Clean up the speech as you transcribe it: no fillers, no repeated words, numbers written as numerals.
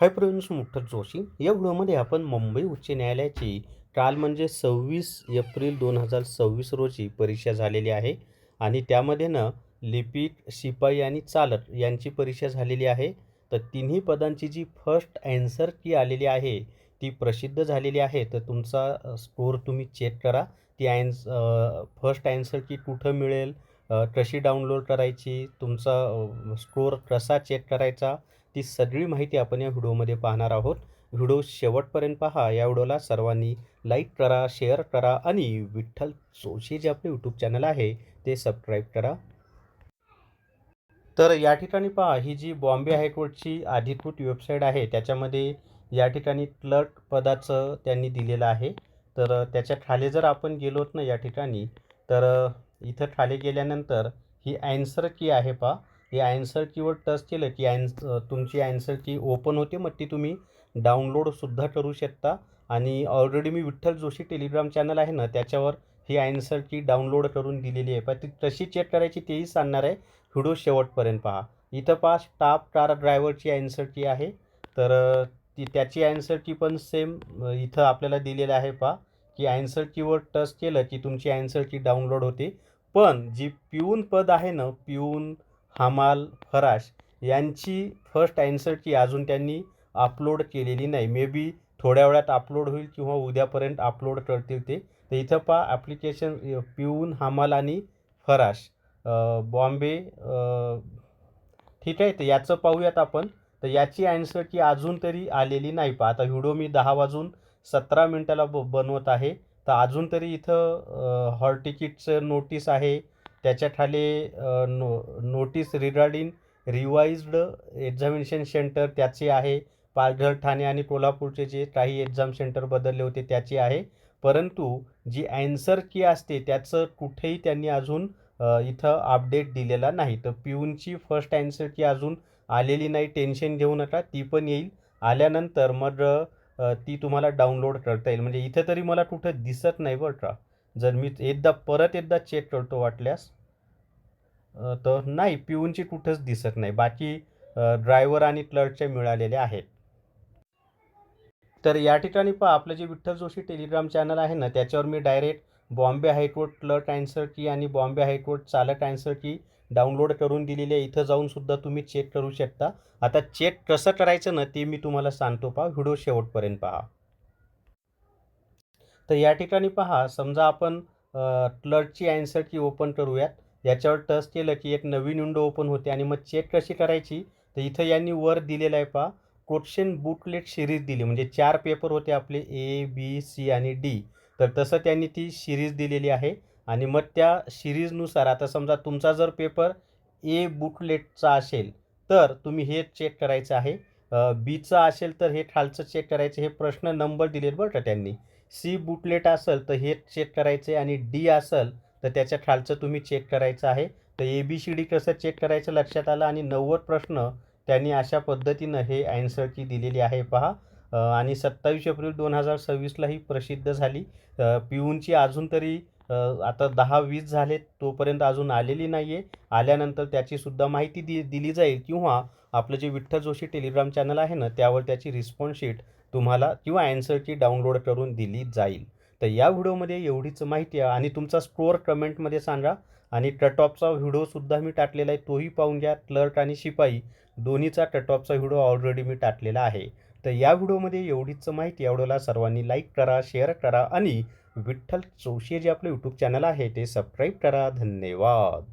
Hi friends, Mukta Joshi. या व्हिडिओमध्ये आपण मुंबई उच्च न्यायालयाची काल म्हणजे 26 एप्रिल 2026 रोजी परीक्षा झालेली आहे आणि त्यामध्ये लिपिक, शिपाई आणि चालक यांची परीक्षा झालेली आहे. तर तिन्ही पदांची जी फर्स्ट ॲन्सर की आलेली आहे ती प्रसिद्ध झालेली आहे. तर तुमचा स्कोर तुम्ही चेक करा. ती फर्स्ट ॲन्सर की कुठं मिळेल, कशी डाउनलोड करायची, तुमचा स्कोर कसा चेक करायचा, ती सगळी माहिती आपण या व्हिडिओमध्ये पाहणार आहोत. व्हिडिओ शेवटपर्यंत पहा. या व्हिडिओला सर्वांनी लाईक करा, शेअर करा आणि विठ्ठल जोशी जे आपले यूट्यूब चॅनल आहे ते सबस्क्राईब करा. तर या ठिकाणी पहा, ही जी बॉम्बे हायकोर्टची अधिकृत वेबसाईट आहे त्याच्यामध्ये या ठिकाणी क्लर्क पदाचं त्यांनी दिलेलं आहे. तर त्याच्या खाली जर आपण गेलोत ना या ठिकाणी, तर इथं खाली गेल्यानंतर ही ॲन्सर की आहे पहा. ही ॲन्सर कीवर टच केलं की तुमची ॲन्सर की ओपन होते. मग ती तुम्ही डाउनलोडसुद्धा करू शकता. आणि ऑलरेडी मी विठ्ठल जोशी टेलिग्राम चॅनल आहे ना त्याच्यावर ही ॲन्सर की डाउनलोड करून दिलेली आहे. पण ती कशी चेक करायची तेही सांगणार आहे. व्हिडिओ शेवटपर्यंत पहा. इथं पहा, स्टाफ कार ड्रायव्हरची ॲन्सर की आहे. तर त्याची ॲन्सर की पण सेम इथं आपल्याला दिलेलं आहे पहा, की ॲन्सर कीवर टच केलं की तुमची ॲन्सर की डाउनलोड होते. पण जी पिऊन पद आहे ना, पिऊन, हमाल, फराश यांची फर्स्ट ॲन्सर की अजून त्यांनी अपलोड केलेली नाही. मे बी थोड्या वेळात अपलोड होईल किंवा उद्यापर्यंत अपलोड करतील ते. तर इथं पहा, ॲप्लिकेशन पिऊन, हमाल आणि फराश, बॉम्बे. ठीक आहे. तर याचं पाहूयात आपण. तर याची ॲन्सर की अजून तरी आलेली नाही पहा. आता व्हिडिओ मी 10:17 बनवत आहे. तर अजून तरी इथं हॉल तिकीटचं नोटीस आहे. त्याच्या खाली notice regarding revised examination centre त्याचे आहे. पालघर, ठाणे आणि कोल्हापूरचे जे काही एक्झाम सेंटर बदलले होते त्याचे आहे. परंतु जी ॲन्सर की असते त्याचं कुठेही त्यांनी अजून इथं अपडेट दिलेला नाही. तर पिऊनची फर्स्ट ॲन्सर की अजून आलेली नाही. टेन्शन घेऊ नका, ती पण येईल. आल्यानंतर मग ती तुम्हाला डाउनलोड करता येईल. म्हणजे इथं तरी मला कुठं दिसत नाही बरं का. जर मी परत एकदा चेक करतो वाटल्यास, तर नाही, पिऊनची कुठंच दिसत नाही. बाकी ड्रायव्हर आणि क्लर्कच्या मिळालेल्या आहेत. तर या ठिकाणी पहा, आपलं जे विठ्ठल जोशी टेलिग्राम चॅनल आहे ना त्याच्यावर मी direct Bombay high court clerk answer key आणि बॉम्बे हायकोर्ट चालक ॲन्सर की डाउनलोड करून दिलेली आहे. इथं जाऊन सुद्धा तुम्ही चेक करू शकता. आता चेक कसं करायचं ना ते मी तुम्हाला सांगतो पहा. व्हिडिओ शेवटपर्यंत पहा. तर या ठिकाणी पहा, समजा आपण क्लर्कची ॲन्सर की ओपन करूयात. याच्यावर टच केलं की एक नवीन विंडो ओपन होते आणि मग चेक कशी करायची, तर इथं यांनी वर दिलेलं आहे पहा, क्वेश्चन बुकलेट सिरीज दिली. म्हणजे 4 पेपर होते आपले, ए, बी, सी आणि डी. तर तसं त्यांनी ती सिरीज दिलेली आहे. आणि मग त्या सिरीजनुसार आता समजा तुमचा जर पेपर ए बुकलेटचा असेल तर तुम्ही हे चेक करायचं आहे. बीचा असेल तर हे खालचं चेक करायचं. हे प्रश्न नंबर दिलेत बरं का त्यांनी. सी बुकलेट असेल तर हे चेक करायचं आहे आणि डी असेल तर त्याच्या खालचं तुम्ही चेक करायचं आहे. तर ए बी सी डी कसं चेक करायचं लक्षात आलं. आणि 90 प्रश्न त्यांनी अशा पद्धतीनं हे ॲन्सर की दिलेली आहे पहा. आणि 27 एप्रिल 2026ला ही प्रसिद्ध झाली. पिऊनची अजून तरी आता 10-20 झाले तोपर्यंत अजून आलेली नाही आहे. आल्यानंतर त्याचीसुद्धा माहिती दिली जाईल किंवा आपलं जे विठ्ठल जोशी टेलिग्राम चॅनल आहे ना त्यावर त्याची रिस्पॉन्स शीट तुम्हाला किंवा ॲन्सर की डाउनलोड करून दिली जाईल. तर या व्हिडिओमध्ये एवढीच माहिती आहे. आणि तुमचा स्कोअर कमेंटमध्ये सांगा. आणि कट ऑफचा व्हिडिओसुद्धा मी टाकलेला आहे, तोही पाहून घ्या. क्लर्क आणि शिपाई दोन्हीचा कट ऑफचा व्हिडिओ ऑलरेडी मी टाकलेला आहे. तर या व्हिडिओमध्ये एवढीच माहिती. या व्हिडिओला सर्वांनी लाईक करा, शेअर करा आणि विठ्ठल जोशी जे आपलं यूट्यूब चॅनल आहे ते सबस्क्राईब करा. धन्यवाद.